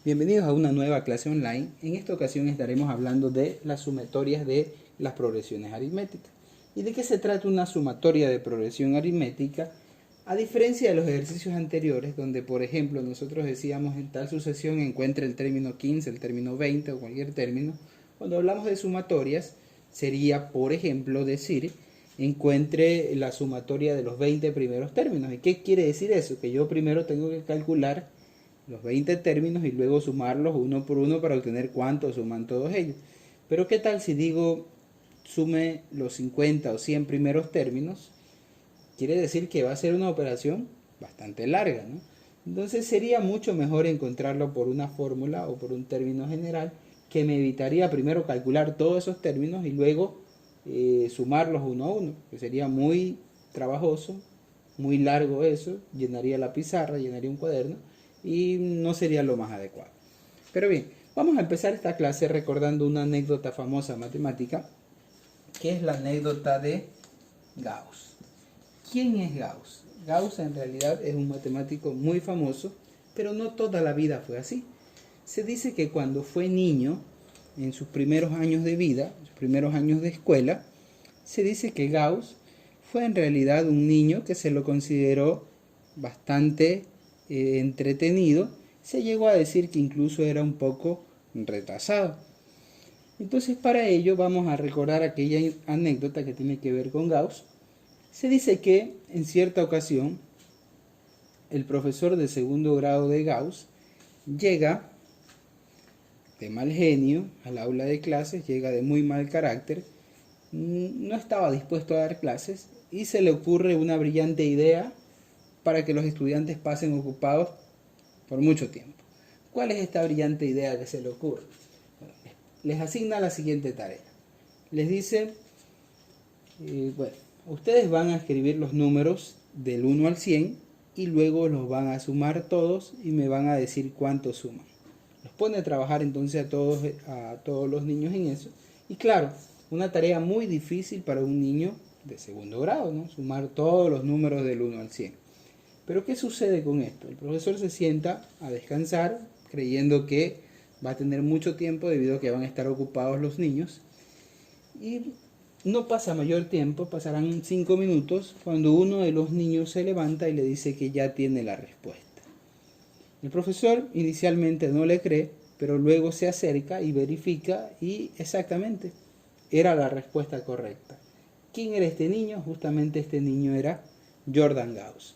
Bienvenidos a una nueva clase online. En esta ocasión estaremos hablando de las sumatorias de las progresiones aritméticas. ¿Y de qué se trata una sumatoria de progresión aritmética? A diferencia de los ejercicios anteriores, donde por ejemplo nosotros decíamos en tal sucesión encuentre el término 15, el término 20 o cualquier término, cuando hablamos de sumatorias sería por ejemplo decir encuentre la sumatoria de los 20 primeros términos. ¿Y qué quiere decir eso? Que yo primero tengo que calcular los 20 términos y luego sumarlos uno por uno para obtener cuánto suman todos ellos. Pero ¿qué tal si digo sume los 50 o 100 primeros términos? Quiere decir que va a ser una operación bastante larga, ¿no? Entonces sería mucho mejor encontrarlo por una fórmula o por un término general que me evitaría primero calcular todos esos términos y luego sumarlos uno a uno, que sería muy trabajoso, muy largo eso, llenaría la pizarra, llenaría un cuaderno y no sería lo más adecuado. Pero bien, vamos a empezar esta clase recordando una anécdota famosa matemática, que es la anécdota de Gauss. ¿Quién es Gauss? Gauss en realidad es un matemático muy famoso, pero no toda la vida fue así. Se dice que cuando fue niño, en sus primeros años de vida, sus primeros años de escuela, se dice que Gauss fue en realidad un niño que se lo consideró bastante entretenido. Se llegó a decir que incluso era un poco retrasado. Entonces para ello vamos a recordar aquella anécdota que tiene que ver con Gauss. Se dice que en cierta ocasión el profesor de segundo grado de Gauss llega de mal genio al aula de clases, llega de muy mal carácter, no estaba dispuesto a dar clases y se le ocurre una brillante idea para que los estudiantes pasen ocupados por mucho tiempo. ¿Cuál es esta brillante idea que se le ocurre? Bueno, les asigna la siguiente tarea. Les dice, bueno, ustedes van a escribir los números del 1 al 100 y luego los van a sumar todos y me van a decir cuánto suman. Los pone a trabajar entonces a todos los niños en eso. Y claro, una tarea muy difícil para un niño de segundo grado, ¿no? Sumar todos los números del 1 al 100. Pero ¿qué sucede con esto? El profesor se sienta a descansar creyendo que va a tener mucho tiempo debido a que van a estar ocupados los niños. Y no pasa mayor tiempo, pasarán 5 minutos cuando uno de los niños se levanta y le dice que ya tiene la respuesta. El profesor inicialmente no le cree, pero luego se acerca y verifica y exactamente era la respuesta correcta. ¿Quién era este niño? Justamente este niño era Jordan Gauss.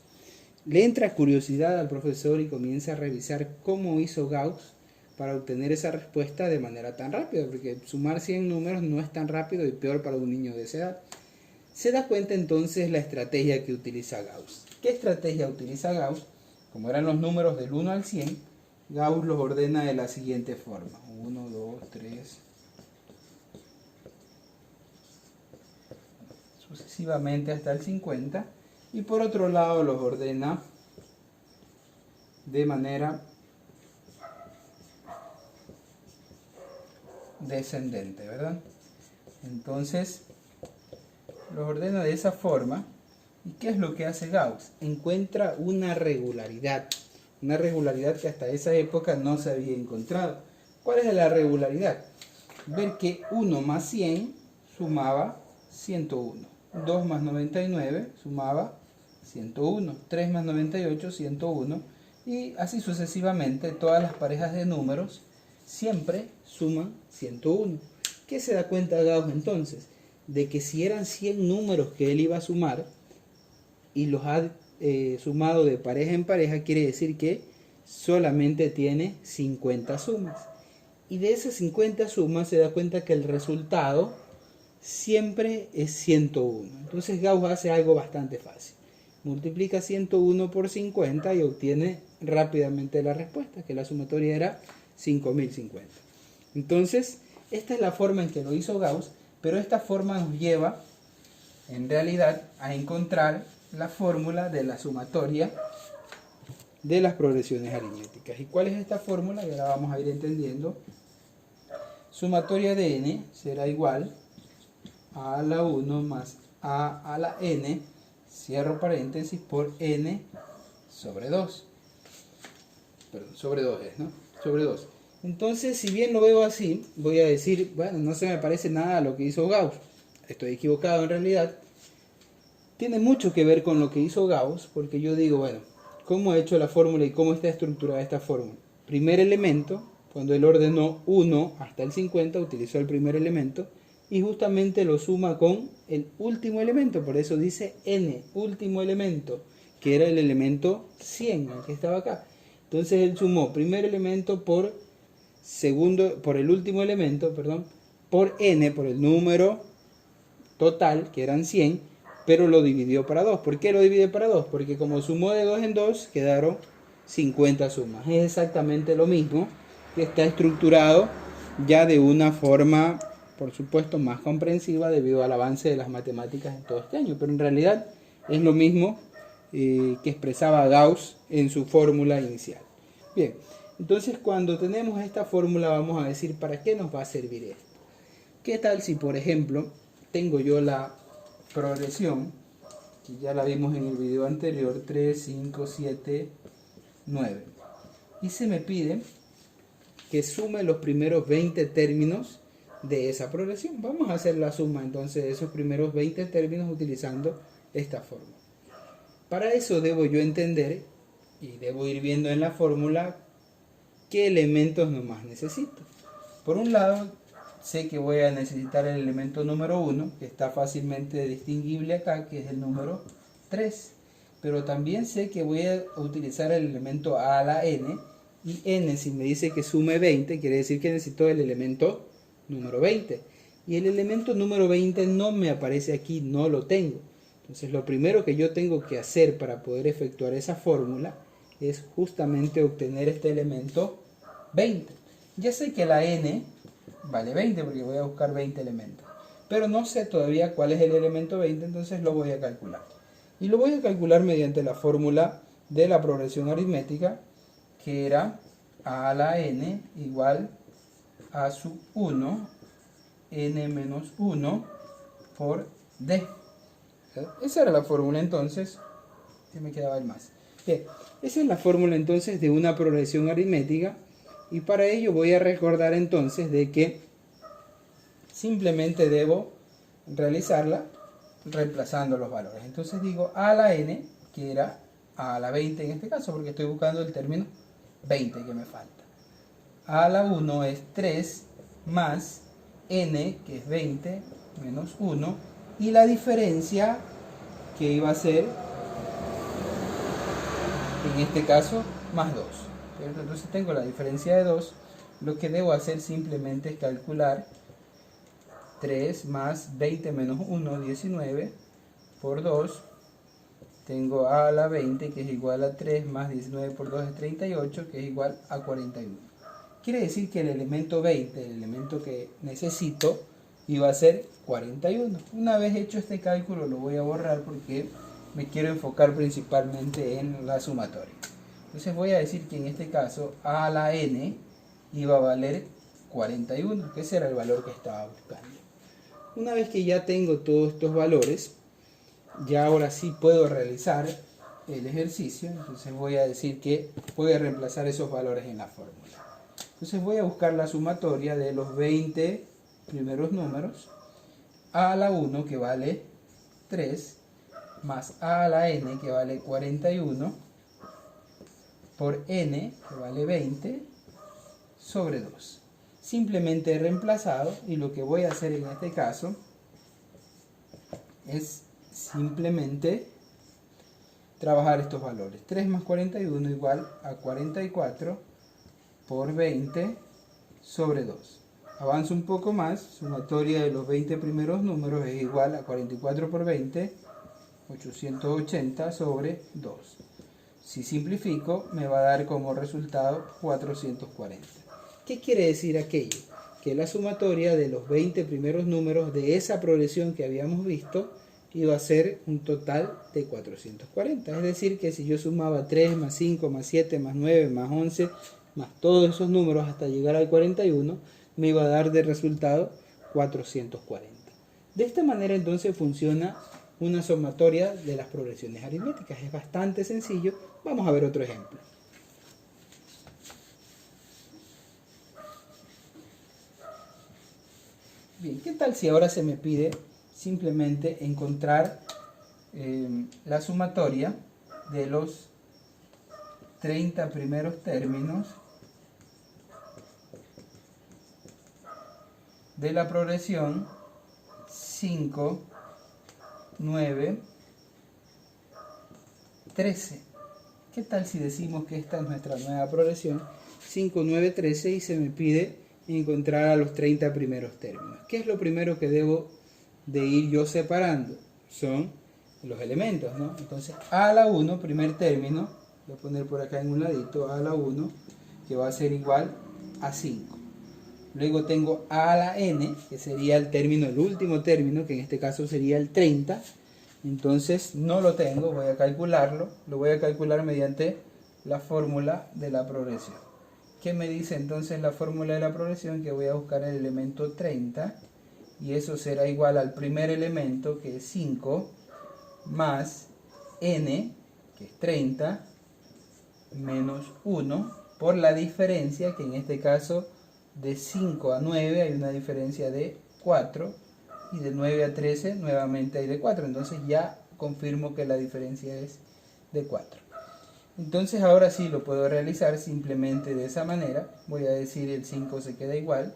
Le entra curiosidad al profesor y comienza a revisar cómo hizo Gauss para obtener esa respuesta de manera tan rápida, porque sumar 100 números no es tan rápido y peor para un niño de esa edad. Se da cuenta entonces la estrategia que utiliza Gauss. ¿Qué estrategia utiliza Gauss? Como eran los números del 1 al 100, Gauss los ordena de la siguiente forma. 1, 2, 3, sucesivamente hasta el 50. Y por otro lado los ordena de manera descendente, ¿verdad? Entonces los ordena de esa forma. ¿Y qué es lo que hace Gauss? Encuentra una regularidad que hasta esa época no se había encontrado. ¿Cuál es la regularidad? Ver que 1 más 100 sumaba 101, 2 más 99 sumaba 101, 3 más 98, 101, y así sucesivamente todas las parejas de números siempre suman 101. ¿Qué se da cuenta Gauss entonces? De que si eran 100 números que él iba a sumar y los ha sumado de pareja en pareja, quiere decir que solamente tiene 50 sumas. Y de esas 50 sumas se da cuenta que el resultado siempre es 101. Entonces Gauss hace algo bastante fácil. Multiplica 101 por 50 y obtiene rápidamente la respuesta, que la sumatoria era 5050. Entonces, esta es la forma en que lo hizo Gauss, pero esta forma nos lleva, en realidad, a encontrar la fórmula de la sumatoria de las progresiones aritméticas. ¿Y cuál es esta fórmula? Ya la vamos a ir entendiendo. Sumatoria de n será igual a la 1 más a la n, cierro paréntesis, por n sobre 2. Perdón, sobre 2 es, ¿no? sobre 2. Entonces, si bien lo veo así, voy a decir, bueno, no se me parece nada a lo que hizo Gauss. Estoy equivocado en realidad. Tiene mucho que ver con lo que hizo Gauss, porque yo digo, bueno, ¿cómo he hecho la fórmula y cómo está estructurada esta fórmula? Primer elemento, cuando él ordenó 1 hasta el 50, utilizó el primer elemento y justamente lo suma con el último elemento, por eso dice n, último elemento, que era el elemento 100, el que estaba acá. Entonces él sumó primer elemento por el último elemento, perdón, por n, por el número total, que eran 100, pero lo dividió para 2. ¿Por qué lo divide para 2? Porque como sumó de 2 en 2, quedaron 50 sumas. Es exactamente lo mismo, que está estructurado ya de una forma, por supuesto, más comprensiva debido al avance de las matemáticas en todo este año, pero en realidad es lo mismo que expresaba Gauss en su fórmula inicial. Bien, entonces cuando tenemos esta fórmula vamos a decir para qué nos va a servir esto. ¿Qué tal si, por ejemplo, tengo yo la progresión, que ya la vimos en el video anterior, 3, 5, 7, 9, y se me pide que sume los primeros 20 términos de esa progresión? Vamos a hacer la suma entonces de esos primeros 20 términos utilizando esta fórmula. Para eso debo yo entender y debo ir viendo en la fórmula qué elementos nomás necesito. Por un lado, sé que voy a necesitar el elemento número 1, que está fácilmente distinguible acá, que es el número 3. Pero también sé que voy a utilizar el elemento a a la n, y n, si me dice que sume 20, quiere decir que necesito el elemento número 20. Y el elemento número 20 no me aparece aquí, no lo tengo. Entonces lo primero que yo tengo que hacer para poder efectuar esa fórmula es justamente obtener este elemento 20. Ya sé que la n vale 20 porque voy a buscar 20 elementos, pero no sé todavía cuál es el elemento 20, entonces lo voy a calcular. Y lo voy a calcular mediante la fórmula de la progresión aritmética, que era a a la n igual a sub 1 n menos 1 por d. Esa era la fórmula entonces, que me quedaba el más. Bien, esa es la fórmula entonces de una progresión aritmética, y para ello voy a recordar entonces de que simplemente debo realizarla reemplazando los valores. Entonces digo a a la n, que era a la 20 en este caso, porque estoy buscando el término 20 que me falta. A la 1 es 3 más n, que es 20, menos 1, y la diferencia que iba a ser, en este caso, más 2. ¿Cierto? Entonces tengo la diferencia de 2. Lo que debo hacer simplemente es calcular 3 más 20 menos 1, 19, por 2. Tengo a la 20, que es igual a 3 más 19 por 2 es 38, que es igual a 41. Quiere decir que el elemento 20, el elemento que necesito, iba a ser 41. Una vez hecho este cálculo lo voy a borrar porque me quiero enfocar principalmente en la sumatoria. Entonces voy a decir que en este caso a la n iba a valer 41, que ese era el valor que estaba buscando. Una vez que ya tengo todos estos valores, ya ahora sí puedo realizar el ejercicio. Entonces voy a decir que voy a reemplazar esos valores en la fórmula. Entonces voy a buscar la sumatoria de los 20 primeros números, a a la 1 que vale 3, más a la n que vale 41, por n que vale 20, sobre 2. Simplemente he reemplazado, y lo que voy a hacer en este caso es simplemente trabajar estos valores. 3 más 41 igual a 44 por 20 sobre 2. Avanzo un poco más, sumatoria de los 20 primeros números es igual a 44 por 20, 880 sobre 2. Si simplifico, me va a dar como resultado 440. ¿Qué quiere decir aquello? Que la sumatoria de los 20 primeros números de esa progresión que habíamos visto iba a ser un total de 440. Es decir, que si yo sumaba 3 más 5 más 7 más 9 más 11 más todos esos números hasta llegar al 41, me iba a dar de resultado 440. De esta manera entonces funciona una sumatoria de las progresiones aritméticas. Es bastante sencillo. Vamos a ver otro ejemplo. Bien, ¿qué tal si ahora se me pide simplemente encontrar la sumatoria de los 30 primeros términos de la progresión 5, 9, 13? ¿Qué tal si decimos que esta es nuestra nueva progresión 5, 9, 13 y se me pide encontrar a los 30 primeros términos? ¿Qué es lo primero que debo de ir yo separando? Son los elementos, ¿no? Entonces a a la 1, primer término, voy a poner por acá en un ladito a la 1, que va a ser igual a 5. Luego tengo a la n, que sería el término, el último término, que en este caso sería el 30. Entonces no lo tengo, voy a calcularlo. Lo voy a calcular mediante la fórmula de la progresión. ¿Qué me dice entonces la fórmula de la progresión? Que voy a buscar el elemento 30, y eso será igual al primer elemento, que es 5, más n, que es 30, menos 1, por la diferencia, que en este caso de 5 a 9 hay una diferencia de 4, y de 9 a 13 nuevamente hay de 4, entonces ya confirmo que la diferencia es de 4. Entonces ahora sí lo puedo realizar simplemente de esa manera. Voy a decir el 5 se queda igual,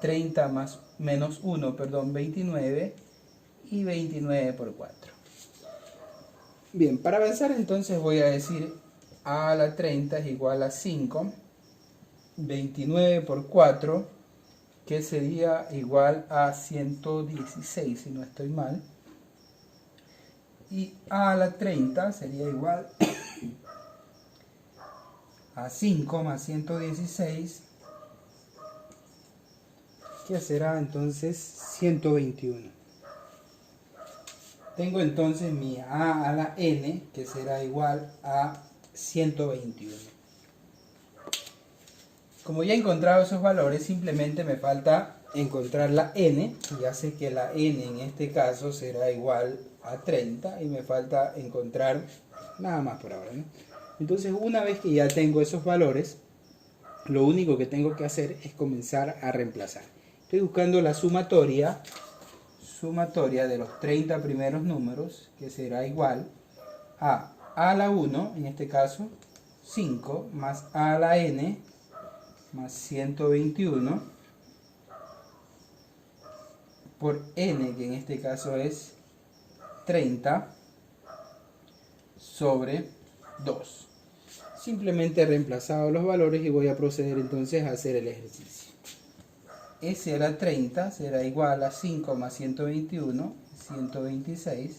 30 más menos 1, perdón, 29, y 29 por 4. Bien, para avanzar entonces voy a decir a la 30 es igual a 5, 29 por 4, que sería igual a 116, si no estoy mal. Y a la 30 sería igual a 5 más 116, que será entonces 121. Tengo entonces mi a la n, que será igual a 121. Como ya he encontrado esos valores, simplemente me falta encontrar la n. Ya sé que la n en este caso será igual a 30 y me falta encontrar nada más por ahora, ¿no? Entonces, una vez que ya tengo esos valores, lo único que tengo que hacer es comenzar a reemplazar. Estoy buscando la sumatoria de los 30 primeros números, que será igual a la 1, en este caso 5, más a la n, más 121, por n, que en este caso es 30, sobre 2. Simplemente he reemplazado los valores y voy a proceder entonces a hacer el ejercicio. S a la 30 será igual a 5 más 121, 126,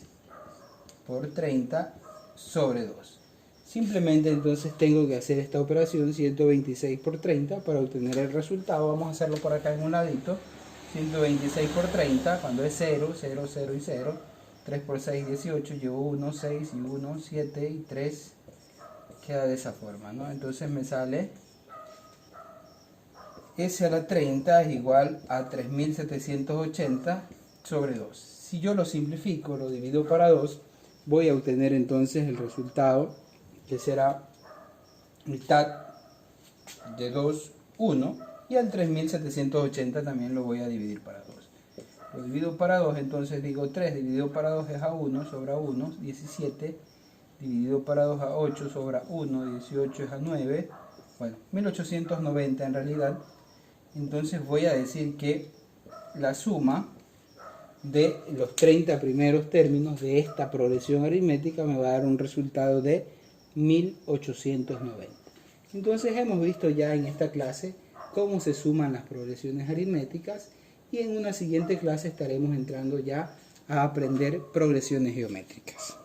por 30 sobre 2. Simplemente entonces tengo que hacer esta operación 126 por 30 para obtener el resultado. Vamos a hacerlo por acá en un ladito. 126 por 30, cuando es 0, 0, 0 y 0. 3 por 6, 18. Llevo 1, 6 y 1, 7 y 3. Queda de esa forma, ¿no? Entonces me sale S a la 30 es igual a 3780 sobre 2. Si yo lo simplifico, lo divido para 2, voy a obtener entonces el resultado, que será mitad de 2, 1, y al 3780 también lo voy a dividir para 2. Lo divido para 2, entonces digo 3 dividido para 2 es a 1, sobra 1, 17, dividido para 2 a 8, sobra 1, 18 es a 9, bueno, 1890 en realidad. Entonces voy a decir que la suma de los 30 primeros términos de esta progresión aritmética me va a dar un resultado de 1890. Entonces hemos visto ya en esta clase cómo se suman las progresiones aritméticas, y en una siguiente clase estaremos entrando ya a aprender progresiones geométricas.